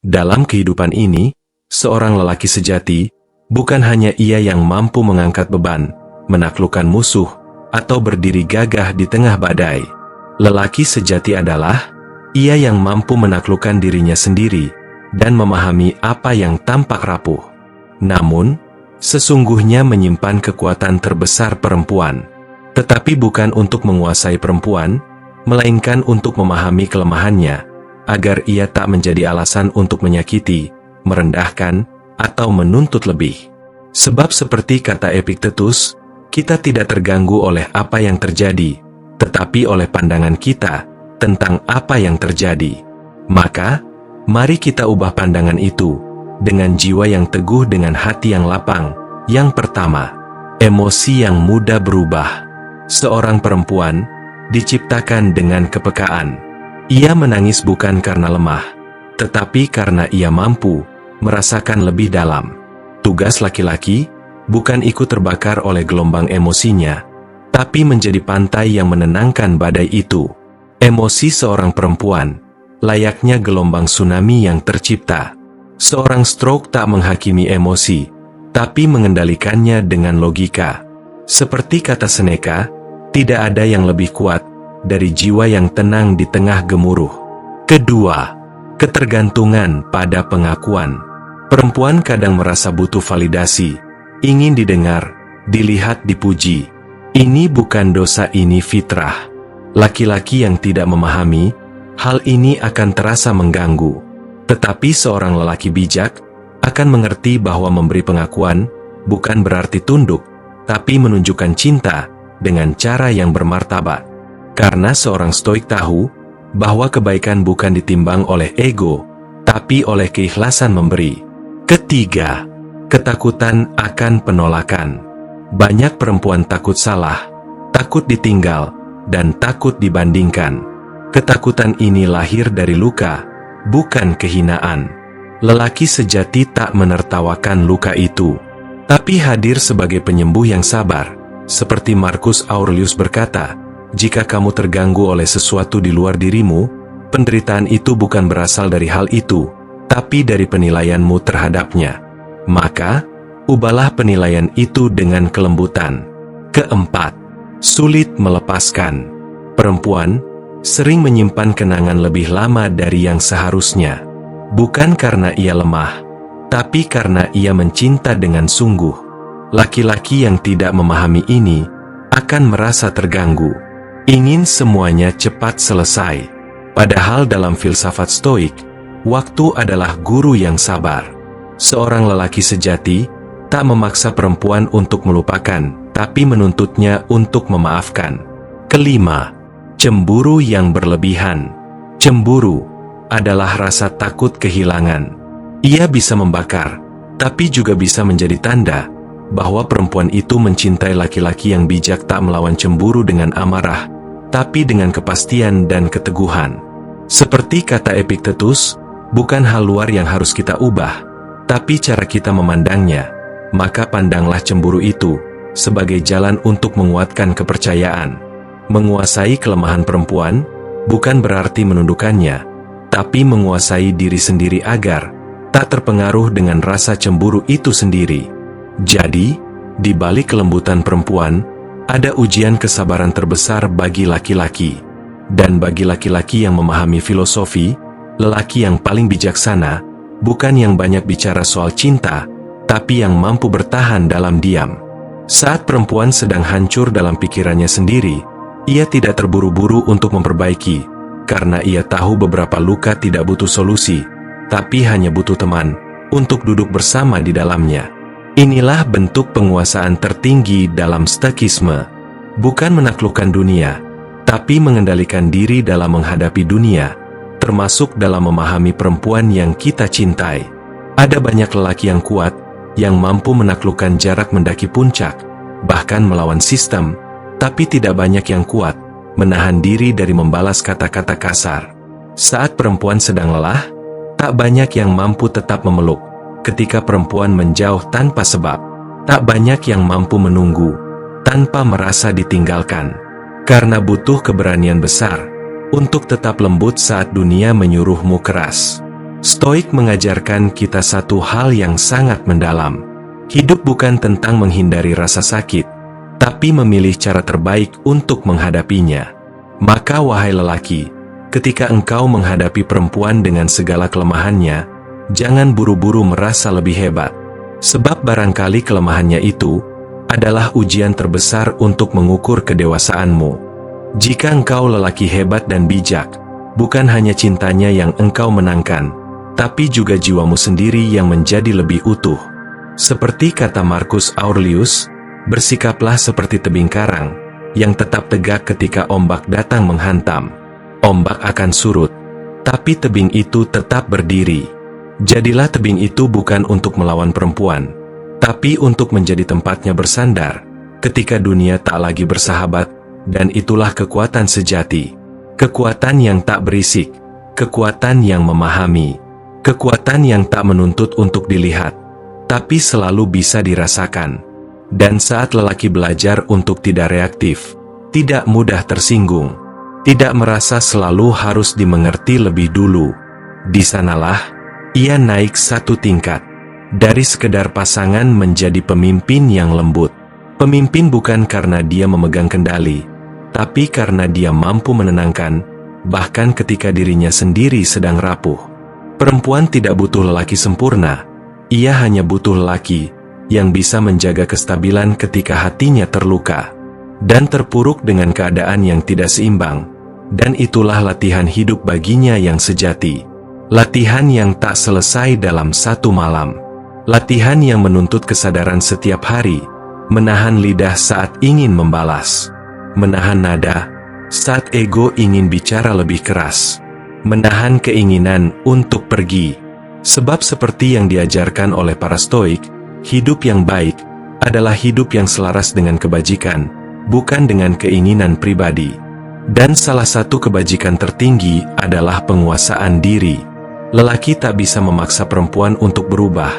Dalam kehidupan ini, seorang lelaki sejati bukan hanya ia yang mampu mengangkat beban, menaklukkan musuh, atau berdiri gagah di tengah badai. Lelaki sejati adalah ia yang mampu menaklukkan dirinya sendiri dan memahami apa yang tampak rapuh. Namun, sesungguhnya menyimpan kekuatan terbesar perempuan, tetapi bukan untuk menguasai perempuan, melainkan untuk memahami kelemahannya, agar ia tak menjadi alasan untuk menyakiti, merendahkan, atau menuntut lebih. Sebab seperti kata Epictetus, kita tidak terganggu oleh apa yang terjadi, tetapi oleh pandangan kita tentang apa yang terjadi. Maka, mari kita ubah pandangan itu dengan jiwa yang teguh, dengan hati yang lapang. Yang pertama, emosi yang mudah berubah. Seorang perempuan diciptakan dengan kepekaan. Ia menangis bukan karena lemah, tetapi karena ia mampu merasakan lebih dalam. Tugas laki-laki bukan ikut terbakar oleh gelombang emosinya, tapi menjadi pantai yang menenangkan badai itu. Emosi seorang perempuan layaknya gelombang tsunami yang tercipta. Seorang stroke tak menghakimi emosi, tapi mengendalikannya dengan logika. Seperti kata Seneca, tidak ada yang lebih kuat dari jiwa yang tenang di tengah gemuruh. Kedua, ketergantungan pada pengakuan. Perempuan kadang merasa butuh validasi, ingin didengar, dilihat, dipuji. Ini bukan dosa, ini fitrah. Laki-laki yang tidak memahami hal ini akan terasa mengganggu. Tetapi seorang lelaki bijak akan mengerti bahwa memberi pengakuan bukan berarti tunduk, tapi menunjukkan cinta dengan cara yang bermartabat. Karena seorang stoik tahu bahwa kebaikan bukan ditimbang oleh ego, tapi oleh keikhlasan memberi. Ketiga, ketakutan akan penolakan. Banyak perempuan takut salah, takut ditinggal, dan takut dibandingkan. Ketakutan ini lahir dari luka, bukan kehinaan. Lelaki sejati tak menertawakan luka itu, tapi hadir sebagai penyembuh yang sabar. Seperti Marcus Aurelius berkata, jika kamu terganggu oleh sesuatu di luar dirimu, penderitaan itu bukan berasal dari hal itu, tapi dari penilaianmu terhadapnya. Maka, ubahlah penilaian itu dengan kelembutan. Keempat, sulit melepaskan. Perempuan sering menyimpan kenangan lebih lama dari yang seharusnya. Bukan karena ia lemah, tapi karena ia mencinta dengan sungguh. Laki-laki yang tidak memahami ini akan merasa terganggu, ingin semuanya cepat selesai. Padahal dalam filsafat stoik, waktu adalah guru yang sabar. Seorang lelaki sejati tak memaksa perempuan untuk melupakan, tapi menuntutnya untuk memaafkan. Kelima, cemburu yang berlebihan. Cemburu adalah rasa takut kehilangan. Ia bisa membakar, tapi juga bisa menjadi tanda bahwa perempuan itu mencintai. Laki-laki yang bijak tak melawan cemburu dengan amarah, tapi dengan kepastian dan keteguhan. Seperti kata Epictetus, bukan hal luar yang harus kita ubah, tapi cara kita memandangnya. Maka pandanglah cemburu itu sebagai jalan untuk menguatkan kepercayaan. Menguasai kelemahan perempuan bukan berarti menundukkannya, tapi menguasai diri sendiri agar tak terpengaruh dengan rasa cemburu itu sendiri. Jadi, di balik kelembutan perempuan, ada ujian kesabaran terbesar bagi laki-laki. Dan bagi laki-laki yang memahami filosofi, lelaki yang paling bijaksana bukan yang banyak bicara soal cinta, tapi yang mampu bertahan dalam diam. Saat perempuan sedang hancur dalam pikirannya sendiri, ia tidak terburu-buru untuk memperbaiki, karena ia tahu beberapa luka tidak butuh solusi, tapi hanya butuh teman untuk duduk bersama di dalamnya. Inilah bentuk penguasaan tertinggi dalam stoikisme. Bukan menaklukkan dunia, tapi mengendalikan diri dalam menghadapi dunia, termasuk dalam memahami perempuan yang kita cintai. Ada banyak lelaki yang kuat, yang mampu menaklukkan jarak mendaki puncak, bahkan melawan sistem, tapi tidak banyak yang kuat menahan diri dari membalas kata-kata kasar. Saat perempuan sedang lelah, tak banyak yang mampu tetap memeluk. Ketika perempuan menjauh tanpa sebab, tak banyak yang mampu menunggu tanpa merasa ditinggalkan. Karena butuh keberanian besar untuk tetap lembut saat dunia menyuruhmu keras. Stoik mengajarkan kita satu hal yang sangat mendalam. Hidup bukan tentang menghindari rasa sakit, tapi memilih cara terbaik untuk menghadapinya. Maka wahai lelaki, ketika engkau menghadapi perempuan dengan segala kelemahannya, jangan buru-buru merasa lebih hebat. Sebab barangkali kelemahannya itu adalah ujian terbesar untuk mengukur kedewasaanmu. Jika engkau lelaki hebat dan bijak, bukan hanya cintanya yang engkau menangkan, tapi juga jiwamu sendiri yang menjadi lebih utuh. Seperti kata Marcus Aurelius, bersikaplah seperti tebing karang, yang tetap tegak ketika ombak datang menghantam. Ombak akan surut, tapi tebing itu tetap berdiri. Jadilah tebing itu bukan untuk melawan perempuan, tapi untuk menjadi tempatnya bersandar, ketika dunia tak lagi bersahabat, dan itulah kekuatan sejati. Kekuatan yang tak berisik, kekuatan yang memahami, kekuatan yang tak menuntut untuk dilihat, tapi selalu bisa dirasakan. Dan saat lelaki belajar untuk tidak reaktif, tidak mudah tersinggung, tidak merasa selalu harus dimengerti lebih dulu, di sanalah ia naik satu tingkat, dari sekedar pasangan menjadi pemimpin yang lembut. Pemimpin bukan karena dia memegang kendali, tapi karena dia mampu menenangkan, bahkan ketika dirinya sendiri sedang rapuh. Perempuan tidak butuh lelaki sempurna, ia hanya butuh lelaki yang bisa menjaga kestabilan ketika hatinya terluka dan terpuruk dengan keadaan yang tidak seimbang, dan itulah latihan hidup baginya yang sejati. Latihan yang tak selesai dalam satu malam. Latihan yang menuntut kesadaran setiap hari, menahan lidah saat ingin membalas, menahan nada saat ego ingin bicara lebih keras, menahan keinginan untuk pergi. Sebab seperti yang diajarkan oleh para Stoik, hidup yang baik adalah hidup yang selaras dengan kebajikan, bukan dengan keinginan pribadi. Dan salah satu kebajikan tertinggi adalah penguasaan diri. Lelaki tak bisa memaksa perempuan untuk berubah,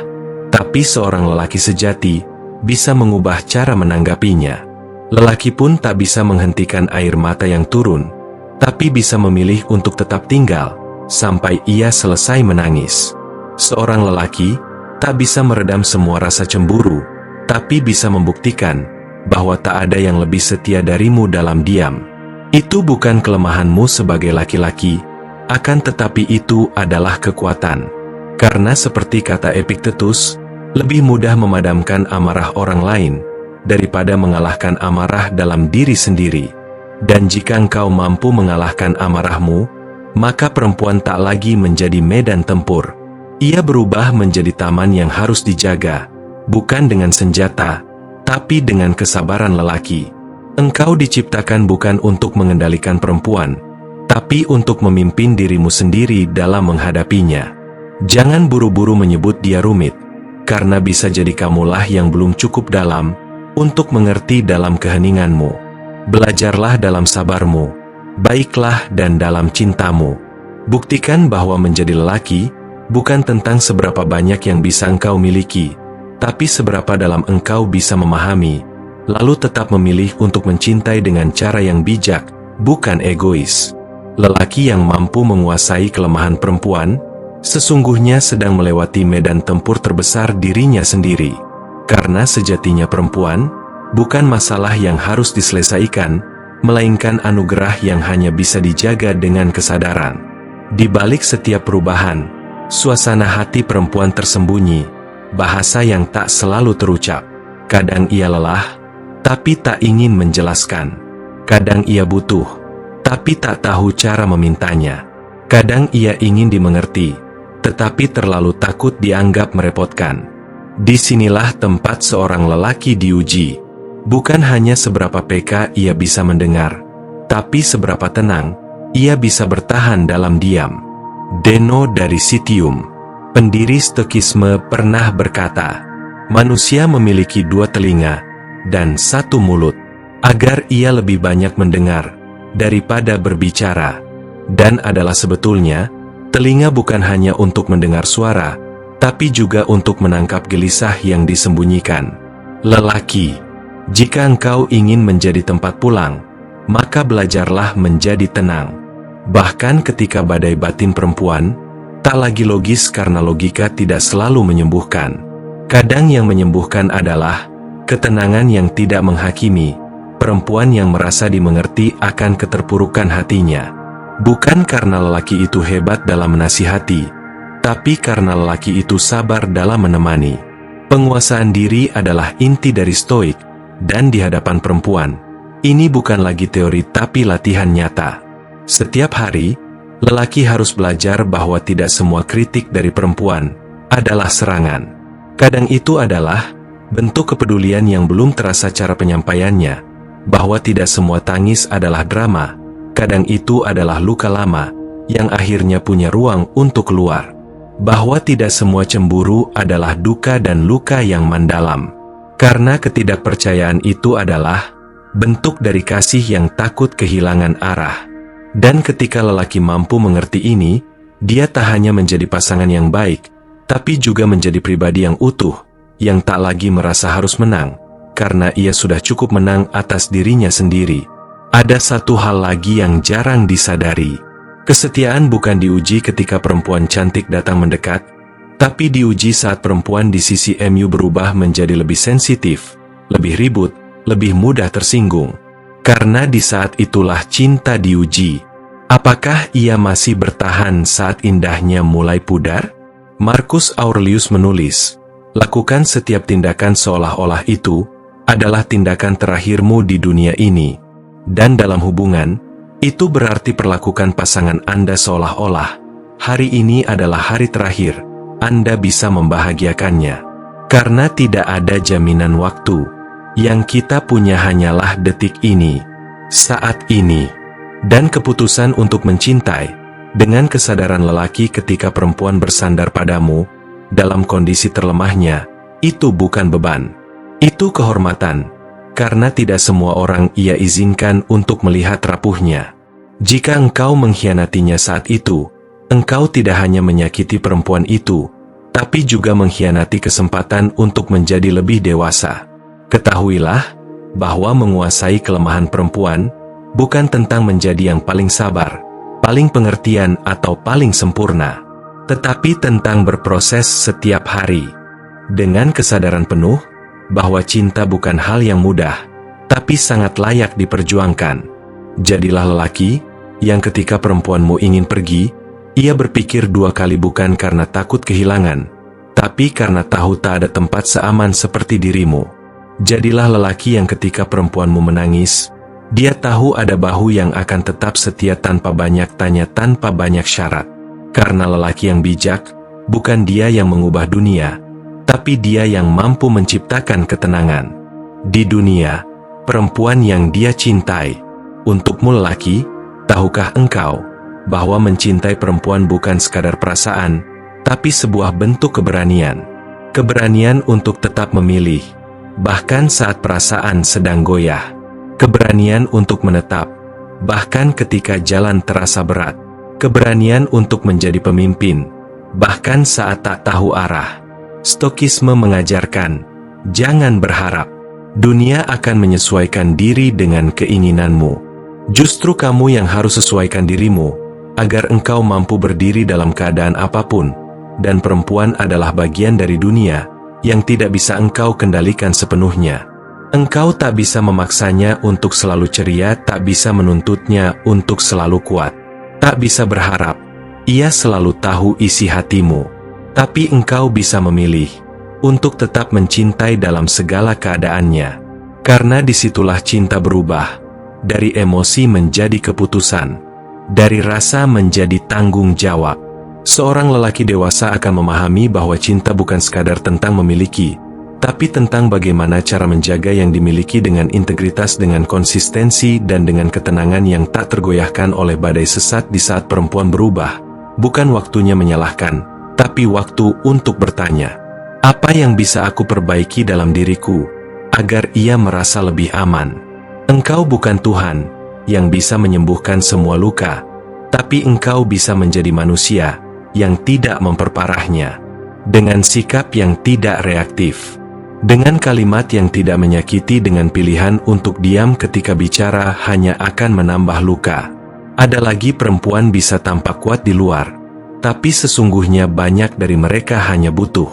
tapi seorang lelaki sejati bisa mengubah cara menanggapinya. Lelaki pun tak bisa menghentikan air mata yang turun, tapi bisa memilih untuk tetap tinggal sampai ia selesai menangis. Seorang lelaki tak bisa meredam semua rasa cemburu, tapi bisa membuktikan bahwa tak ada yang lebih setia darimu dalam diam. Itu bukan kelemahanmu sebagai laki-laki, akan tetapi itu adalah kekuatan. Karena seperti kata Epictetus, lebih mudah memadamkan amarah orang lain daripada mengalahkan amarah dalam diri sendiri. Dan jika engkau mampu mengalahkan amarahmu, maka perempuan tak lagi menjadi medan tempur. Ia berubah menjadi taman yang harus dijaga, bukan dengan senjata, tapi dengan kesabaran lelaki. Engkau diciptakan bukan untuk mengendalikan perempuan, tapi untuk memimpin dirimu sendiri dalam menghadapinya. Jangan buru-buru menyebut dia rumit, karena bisa jadi kamulah yang belum cukup dalam untuk mengerti dalam keheninganmu. Belajarlah dalam sabarmu, baiklah dan dalam cintamu. Buktikan bahwa menjadi lelaki bukan tentang seberapa banyak yang bisa engkau miliki, tapi seberapa dalam engkau bisa memahami, lalu tetap memilih untuk mencintai dengan cara yang bijak, bukan egois. Lelaki yang mampu menguasai kelemahan perempuan, sesungguhnya sedang melewati medan tempur terbesar dirinya sendiri. Karena sejatinya perempuan, bukan masalah yang harus diselesaikan, melainkan anugerah yang hanya bisa dijaga dengan kesadaran. Di balik setiap perubahan, suasana hati perempuan tersembunyi, bahasa yang tak selalu terucap. Kadang ia lelah, tapi tak ingin menjelaskan. Kadang ia butuh, tapi tak tahu cara memintanya. Kadang ia ingin dimengerti, tetapi terlalu takut dianggap merepotkan. Disinilah tempat seorang lelaki diuji. Bukan hanya seberapa peka ia bisa mendengar, tapi seberapa tenang ia bisa bertahan dalam diam. Deno dari Citium, pendiri Stoikisme, pernah berkata, manusia memiliki 2 telinga dan 1 mulut, agar ia lebih banyak mendengar daripada berbicara. Dan adalah sebetulnya, telinga bukan hanya untuk mendengar suara, tapi juga untuk menangkap gelisah yang disembunyikan. Lelaki, jika engkau ingin menjadi tempat pulang, maka belajarlah menjadi tenang. Bahkan ketika badai batin perempuan Tak lagi logis karena logika tidak selalu menyembuhkan. Kadang yang menyembuhkan adalah ketenangan yang tidak menghakimi, perempuan yang merasa dimengerti akan keterpurukan hatinya. Bukan karena lelaki itu hebat dalam menasihati, tapi karena lelaki itu sabar dalam menemani. Penguasaan diri adalah inti dari Stoik, dan di hadapan perempuan, ini bukan lagi teori tapi latihan nyata. Setiap hari, lelaki harus belajar bahwa tidak semua kritik dari perempuan adalah serangan. Kadang itu adalah bentuk kepedulian yang belum terasa cara penyampaiannya, bahwa tidak semua tangis adalah drama, kadang itu adalah luka lama yang akhirnya punya ruang untuk keluar. Bahwa tidak semua cemburu adalah duka dan luka yang mendalam. Karena ketidakpercayaan itu adalah bentuk dari kasih yang takut kehilangan arah. Dan ketika lelaki mampu mengerti ini, dia tak hanya menjadi pasangan yang baik, tapi juga menjadi pribadi yang utuh, yang tak lagi merasa harus menang, karena ia sudah cukup menang atas dirinya sendiri. Ada satu hal lagi yang jarang disadari. Kesetiaan bukan diuji ketika perempuan cantik datang mendekat, tapi diuji saat perempuan di sisi MU berubah menjadi lebih sensitif, lebih ribut, lebih mudah tersinggung. Karena di saat itulah cinta diuji. Apakah ia masih bertahan saat indahnya mulai pudar? Marcus Aurelius menulis, lakukan setiap tindakan seolah-olah itu adalah tindakan terakhirmu di dunia ini. Dan dalam hubungan, itu berarti perlakukan pasangan Anda seolah-olah hari ini adalah hari terakhir Anda bisa membahagiakannya. Karena tidak ada jaminan waktu. Yang kita punya hanyalah detik ini, saat ini. Dan keputusan untuk mencintai, dengan kesadaran lelaki ketika perempuan bersandar padamu, dalam kondisi terlemahnya, itu bukan beban. Itu kehormatan. Karena tidak semua orang ia izinkan untuk melihat rapuhnya. Jika engkau mengkhianatinya saat itu, engkau tidak hanya menyakiti perempuan itu, tapi juga mengkhianati kesempatan untuk menjadi lebih dewasa. Ketahuilah bahwa menguasai kelemahan perempuan bukan tentang menjadi yang paling sabar, paling pengertian atau paling sempurna, tetapi tentang berproses setiap hari. Dengan kesadaran penuh bahwa cinta bukan hal yang mudah, tapi sangat layak diperjuangkan. Jadilah lelaki yang ketika perempuanmu ingin pergi, ia berpikir dua kali bukan karena takut kehilangan, tapi karena tahu tak ada tempat seaman seperti dirimu. Jadilah lelaki yang ketika perempuanmu menangis, dia tahu ada bahu yang akan tetap setia tanpa banyak tanya, tanpa banyak syarat. Karena lelaki yang bijak, bukan dia yang mengubah dunia, tapi dia yang mampu menciptakan ketenangan di dunia, perempuan yang dia cintai. Untukmu lelaki, tahukah engkau bahwa mencintai perempuan bukan sekadar perasaan, tapi sebuah bentuk keberanian. Keberanian untuk tetap memilih, bahkan saat perasaan sedang goyah. Keberanian untuk menetap, bahkan ketika jalan terasa berat. Keberanian untuk menjadi pemimpin, bahkan saat tak tahu arah. Stokisme mengajarkan, jangan berharap dunia akan menyesuaikan diri dengan keinginanmu. Justru kamu yang harus sesuaikan dirimu, agar engkau mampu berdiri dalam keadaan apapun, dan perempuan adalah bagian dari dunia yang tidak bisa engkau kendalikan sepenuhnya. Engkau tak bisa memaksanya untuk selalu ceria, tak bisa menuntutnya untuk selalu kuat. Tak bisa berharap, ia selalu tahu isi hatimu. Tapi engkau bisa memilih untuk tetap mencintai dalam segala keadaannya. Karena disitulah cinta berubah, dari emosi menjadi keputusan, dari rasa menjadi tanggung jawab. Seorang lelaki dewasa akan memahami bahwa cinta bukan sekadar tentang memiliki, tapi tentang bagaimana cara menjaga yang dimiliki dengan integritas, dengan konsistensi, dan dengan ketenangan yang tak tergoyahkan oleh badai sesat. Di saat perempuan berubah, bukan waktunya menyalahkan, tapi waktu untuk bertanya, apa yang bisa aku perbaiki dalam diriku, agar ia merasa lebih aman? Engkau bukan Tuhan yang bisa menyembuhkan semua luka, tapi engkau bisa menjadi manusia yang tidak memperparahnya. Dengan sikap yang tidak reaktif, dengan kalimat yang tidak menyakiti, dengan pilihan untuk diam ketika bicara hanya akan menambah luka. Ada lagi perempuan bisa tampak kuat di luar, tapi sesungguhnya banyak dari mereka hanya butuh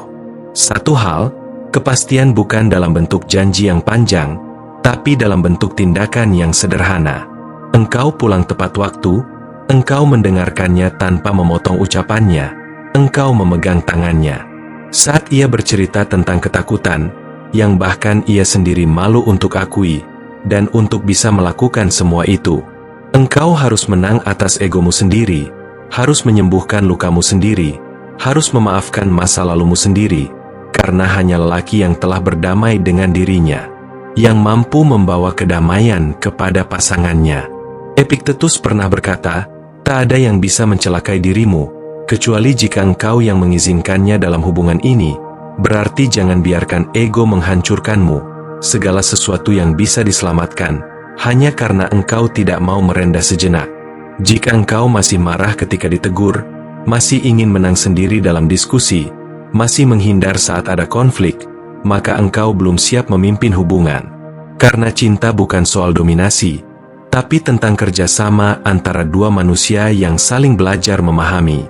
satu hal, kepastian bukan dalam bentuk janji yang panjang, tapi dalam bentuk tindakan yang sederhana. Engkau pulang tepat waktu, engkau mendengarkannya tanpa memotong ucapannya, engkau memegang tangannya. Saat ia bercerita tentang ketakutan, yang bahkan ia sendiri malu untuk akui, dan untuk bisa melakukan semua itu, engkau harus menang atas egomu sendiri, harus menyembuhkan lukamu sendiri, harus memaafkan masa lalumu sendiri, karena hanya lelaki yang telah berdamai dengan dirinya, yang mampu membawa kedamaian kepada pasangannya. Epiktetus pernah berkata, tak ada yang bisa mencelakai dirimu, kecuali jika engkau yang mengizinkannya dalam hubungan ini, berarti jangan biarkan ego menghancurkanmu, segala sesuatu yang bisa diselamatkan, hanya karena engkau tidak mau merendah sejenak. Jika engkau masih marah ketika ditegur, masih ingin menang sendiri dalam diskusi, masih menghindar saat ada konflik, maka engkau belum siap memimpin hubungan. Karena cinta bukan soal dominasi, tapi tentang kerjasama antara dua manusia yang saling belajar memahami.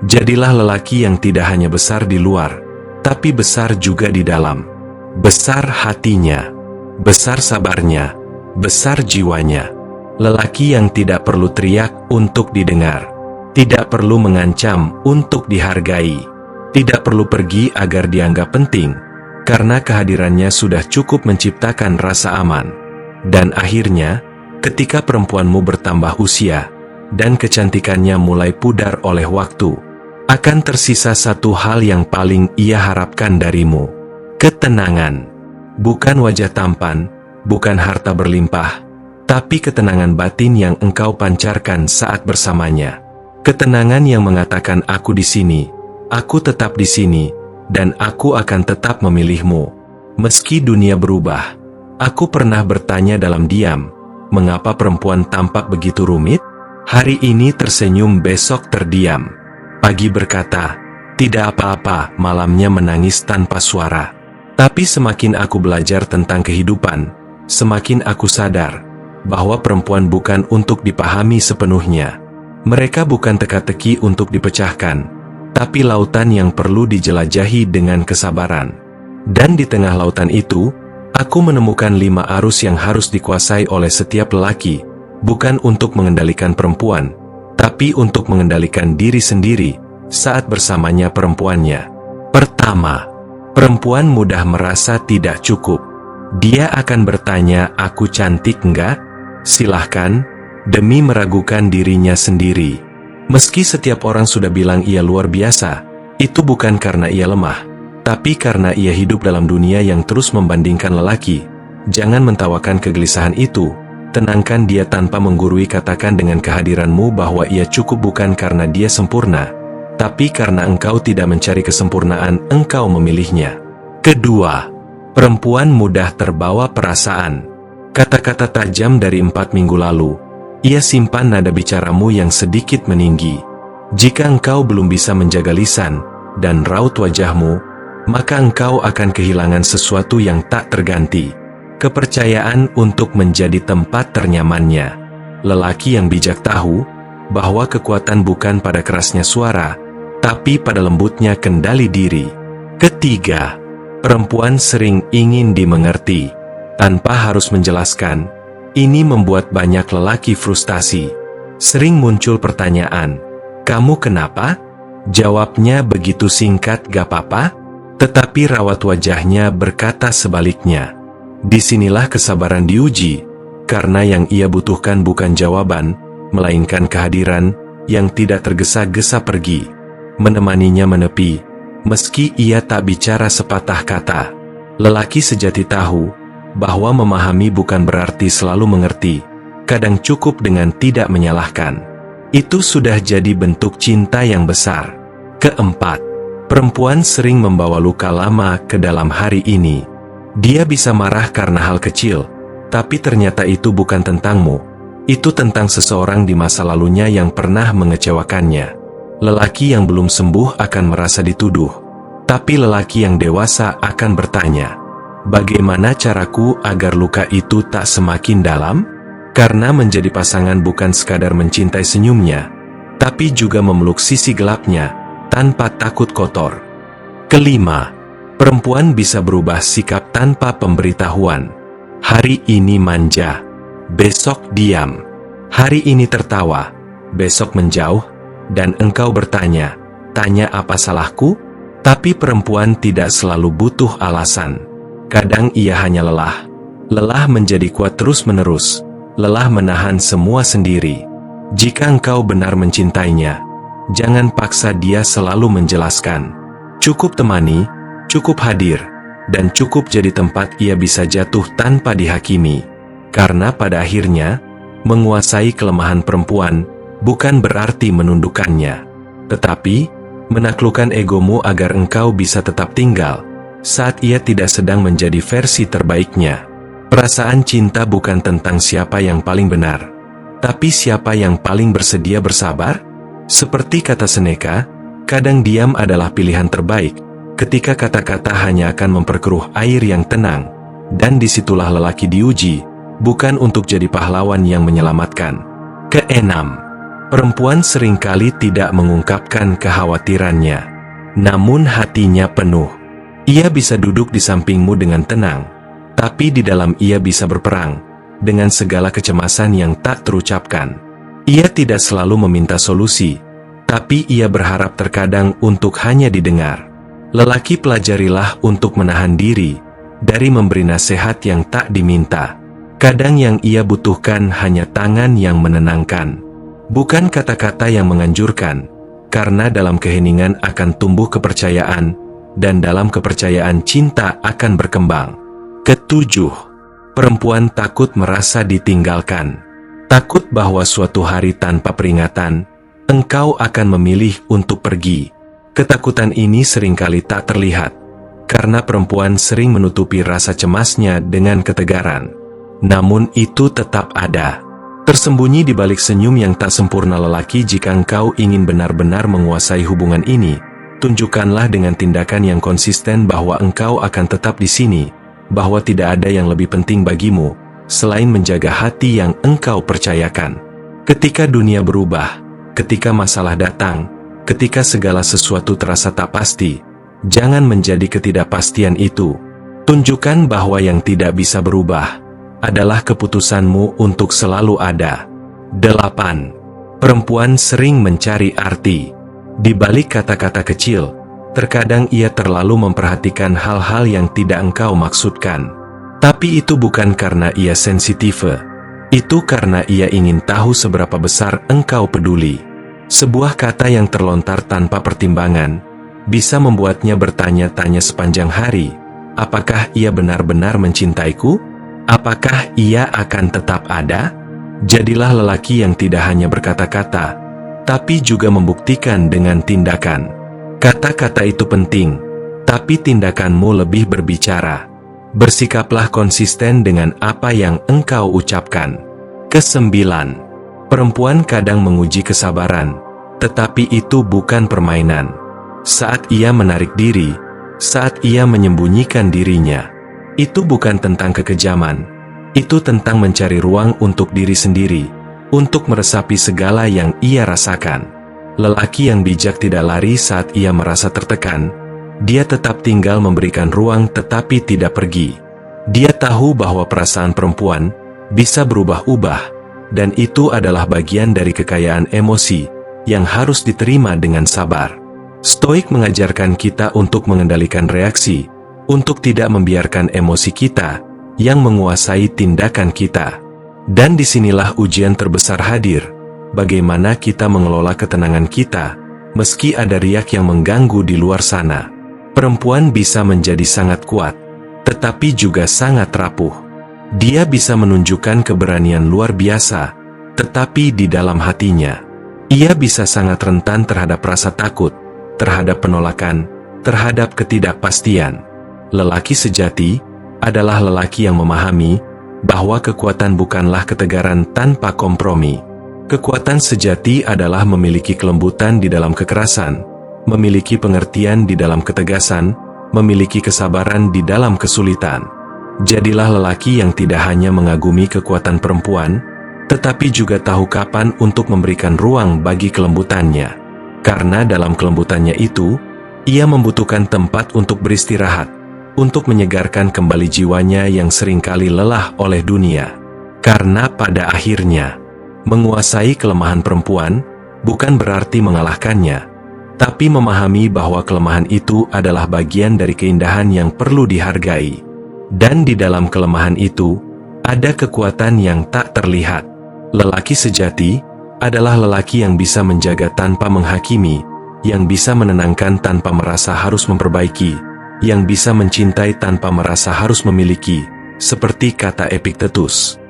Jadilah lelaki yang tidak hanya besar di luar, tapi besar juga di dalam. Besar hatinya, besar sabarnya, besar jiwanya. Lelaki yang tidak perlu teriak untuk didengar, tidak perlu mengancam untuk dihargai, tidak perlu pergi agar dianggap penting, karena kehadirannya sudah cukup menciptakan rasa aman. Dan akhirnya, ketika perempuanmu bertambah usia, dan kecantikannya mulai pudar oleh waktu, akan tersisa satu hal yang paling ia harapkan darimu. Ketenangan. Bukan wajah tampan, bukan harta berlimpah, tapi ketenangan batin yang engkau pancarkan saat bersamanya. Ketenangan yang mengatakan aku di sini, aku tetap di sini, dan aku akan tetap memilihmu. Meski dunia berubah. Aku pernah bertanya dalam diam, mengapa perempuan tampak begitu rumit? Hari ini tersenyum, besok terdiam. Pagi berkata, tidak apa-apa, malamnya menangis tanpa suara. Tapi semakin aku belajar tentang kehidupan, semakin aku sadar bahwa perempuan bukan untuk dipahami sepenuhnya. Mereka bukan teka-teki untuk dipecahkan, tapi lautan yang perlu dijelajahi dengan kesabaran. Dan di tengah lautan itu, aku menemukan 5 arus yang harus dikuasai oleh setiap lelaki, bukan untuk mengendalikan perempuan, tapi untuk mengendalikan diri sendiri saat bersamanya perempuannya. Pertama, perempuan mudah merasa tidak cukup. Dia akan bertanya, aku cantik enggak? Silahkan, demi meragukan dirinya sendiri. Meski setiap orang sudah bilang ia luar biasa, itu bukan karena ia lemah, tapi karena ia hidup dalam dunia yang terus membandingkan lelaki. Jangan mentawakan kegelisahan itu, tenangkan dia tanpa menggurui. Katakan dengan kehadiranmu bahwa ia cukup bukan karena dia sempurna, tapi karena engkau tidak mencari kesempurnaan, engkau memilihnya. Kedua, perempuan mudah terbawa perasaan. Kata-kata tajam dari 4 minggu lalu, ia simpan nada bicaramu yang sedikit meninggi. Jika engkau belum bisa menjaga lisan dan raut wajahmu, maka engkau akan kehilangan sesuatu yang tak terganti. Kepercayaan untuk menjadi tempat ternyamannya. Lelaki yang bijak tahu bahwa kekuatan bukan pada kerasnya suara, tapi pada lembutnya kendali diri. Ketiga, perempuan sering ingin dimengerti tanpa harus menjelaskan. Ini membuat banyak lelaki frustasi. Sering muncul pertanyaan, kamu kenapa? Jawabnya begitu singkat, gak apa-apa, tetapi rawat wajahnya berkata sebaliknya. Disinilah kesabaran diuji, karena yang ia butuhkan bukan jawaban, melainkan kehadiran yang tidak tergesa-gesa pergi, menemaninya menepi, meski ia tak bicara sepatah kata. Lelaki sejati tahu bahwa memahami bukan berarti selalu mengerti, kadang cukup dengan tidak menyalahkan. Itu sudah jadi bentuk cinta yang besar. Keempat, perempuan sering membawa luka lama ke dalam hari ini. Dia bisa marah karena hal kecil, tapi ternyata itu bukan tentangmu. Itu tentang seseorang di masa lalunya yang pernah mengecewakannya. Lelaki yang belum sembuh akan merasa dituduh, tapi lelaki yang dewasa akan bertanya, bagaimana caraku agar luka itu tak semakin dalam? Karena menjadi pasangan bukan sekadar mencintai senyumnya, tapi juga memeluk sisi gelapnya tanpa takut kotor. Kelima, perempuan bisa berubah sikap tanpa pemberitahuan. Hari ini manja, besok diam. Hari ini tertawa, besok menjauh, dan engkau bertanya, "Tanya apa salahku?" Tapi perempuan tidak selalu butuh alasan. Kadang ia hanya lelah. Lelah menjadi kuat terus-menerus. Lelah menahan semua sendiri. Jika engkau benar mencintainya, jangan paksa dia selalu menjelaskan. Cukup temani, cukup hadir, dan cukup jadi tempat ia bisa jatuh tanpa dihakimi. Karena pada akhirnya, menguasai kelemahan perempuan bukan berarti menundukkannya, tetapi menaklukkan egomu agar engkau bisa tetap tinggal saat ia tidak sedang menjadi versi terbaiknya. Perasaan cinta bukan tentang siapa yang paling benar, tapi siapa yang paling bersedia bersabar. Seperti kata Seneca, kadang diam adalah pilihan terbaik, ketika kata-kata hanya akan memperkeruh air yang tenang, dan disitulah lelaki diuji, bukan untuk jadi pahlawan yang menyelamatkan. Keenam, perempuan seringkali tidak mengungkapkan kekhawatirannya, namun hatinya penuh. Ia bisa duduk di sampingmu dengan tenang, tapi di dalam ia bisa berperang dengan segala kecemasan yang tak terucapkan. Ia tidak selalu meminta solusi, tapi ia berharap terkadang untuk hanya didengar. Lelaki, pelajarilah untuk menahan diri dari memberi nasihat yang tak diminta. Kadang yang ia butuhkan hanya tangan yang menenangkan, bukan kata-kata yang menganjurkan, karena dalam keheningan akan tumbuh kepercayaan, dan dalam kepercayaan cinta akan berkembang. Ketujuh, perempuan takut merasa ditinggalkan. Takut bahwa suatu hari tanpa peringatan, engkau akan memilih untuk pergi. Ketakutan ini seringkali tak terlihat, karena perempuan sering menutupi rasa cemasnya dengan ketegaran. Namun itu tetap ada. Tersembunyi di balik senyum yang tak sempurna lelaki. Jika engkau ingin benar-benar menguasai hubungan ini, tunjukkanlah dengan tindakan yang konsisten bahwa engkau akan tetap di sini, bahwa tidak ada yang lebih penting bagimu, selain menjaga hati yang engkau percayakan. Ketika dunia berubah, ketika masalah datang, ketika segala sesuatu terasa tak pasti, jangan menjadi ketidakpastian itu. Tunjukkan bahwa yang tidak bisa berubah adalah keputusanmu untuk selalu ada. 8. Perempuan sering mencari arti di balik kata-kata kecil. Terkadang ia terlalu memperhatikan hal-hal yang tidak engkau maksudkan. Tapi itu bukan karena ia sensitif. Itu karena ia ingin tahu seberapa besar engkau peduli. Sebuah kata yang terlontar tanpa pertimbangan bisa membuatnya bertanya-tanya sepanjang hari. Apakah ia benar-benar mencintaiku? Apakah ia akan tetap ada? Jadilah lelaki yang tidak hanya berkata-kata, tapi juga membuktikan dengan tindakan. Kata-kata itu penting, tapi tindakanmu lebih berbicara. Bersikaplah konsisten dengan apa yang engkau ucapkan. Kesembilan, perempuan kadang menguji kesabaran, tetapi itu bukan permainan. Saat ia menarik diri, saat ia menyembunyikan dirinya, itu bukan tentang kekejaman. Itu tentang mencari ruang untuk diri sendiri, untuk meresapi segala yang ia rasakan. Lelaki yang bijak tidak lari saat ia merasa tertekan. Dia tetap tinggal memberikan ruang tetapi tidak pergi. Dia tahu bahwa perasaan perempuan bisa berubah-ubah, dan itu adalah bagian dari kekayaan emosi yang harus diterima dengan sabar. Stoik mengajarkan kita untuk mengendalikan reaksi, untuk tidak membiarkan emosi kita yang menguasai tindakan kita. Dan disinilah ujian terbesar hadir. Bagaimana kita mengelola ketenangan kita, meski ada riak yang mengganggu di luar sana. Perempuan bisa menjadi sangat kuat, tetapi juga sangat rapuh. Dia bisa menunjukkan keberanian luar biasa, tetapi di dalam hatinya, ia bisa sangat rentan terhadap rasa takut, terhadap penolakan, terhadap ketidakpastian. Lelaki sejati adalah lelaki yang memahami bahwa kekuatan bukanlah ketegaran tanpa kompromi. Kekuatan sejati adalah memiliki kelembutan di dalam kekerasan, memiliki pengertian di dalam ketegasan, memiliki kesabaran di dalam kesulitan. Jadilah lelaki yang tidak hanya mengagumi kekuatan perempuan, tetapi juga tahu kapan untuk memberikan ruang bagi kelembutannya. Karena dalam kelembutannya itu, ia membutuhkan tempat untuk beristirahat, untuk menyegarkan kembali jiwanya yang seringkali lelah oleh dunia. Karena pada akhirnya, menguasai kelemahan perempuan bukan berarti mengalahkannya, tapi memahami bahwa kelemahan itu adalah bagian dari keindahan yang perlu dihargai. Dan di dalam kelemahan itu, ada kekuatan yang tak terlihat. Lelaki sejati adalah lelaki yang bisa menjaga tanpa menghakimi, yang bisa menenangkan tanpa merasa harus memperbaiki, yang bisa mencintai tanpa merasa harus memiliki, seperti kata Epictetus.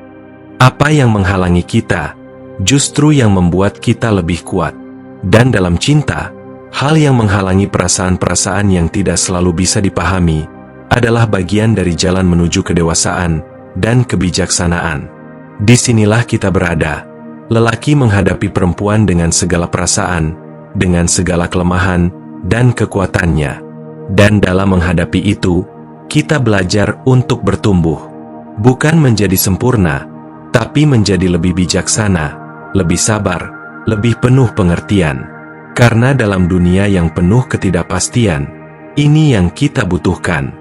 Apa yang menghalangi kita, justru yang membuat kita lebih kuat. Dan dalam cinta, hal yang menghalangi perasaan-perasaan yang tidak selalu bisa dipahami, adalah bagian dari jalan menuju kedewasaan dan kebijaksanaan. Disinilah kita berada. Lelaki menghadapi perempuan dengan segala perasaan, dengan segala kelemahan dan kekuatannya. Dan dalam menghadapi itu, kita belajar untuk bertumbuh. Bukan menjadi sempurna, tapi menjadi lebih bijaksana, lebih sabar, lebih penuh pengertian. Karena dalam dunia yang penuh ketidakpastian, ini yang kita butuhkan.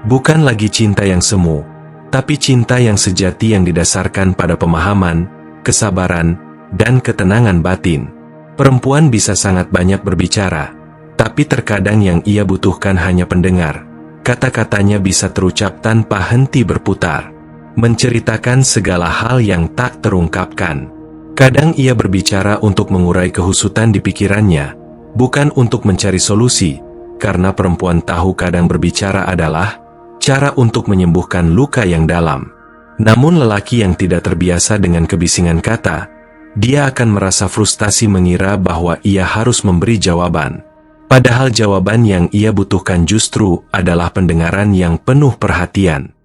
Bukan lagi cinta yang semu, tapi cinta yang sejati yang didasarkan pada pemahaman, kesabaran, dan ketenangan batin. Perempuan bisa sangat banyak berbicara, tapi terkadang yang ia butuhkan hanya pendengar. Kata-katanya bisa terucap tanpa henti berputar, menceritakan segala hal yang tak terungkapkan. Kadang ia berbicara untuk mengurai kehusutan di pikirannya, bukan untuk mencari solusi, karena perempuan tahu kadang berbicara adalah cara untuk menyembuhkan luka yang dalam. Namun lelaki yang tidak terbiasa dengan kebisingan kata, dia akan merasa frustasi mengira bahwa ia harus memberi jawaban. Padahal jawaban yang ia butuhkan justru adalah pendengaran yang penuh perhatian.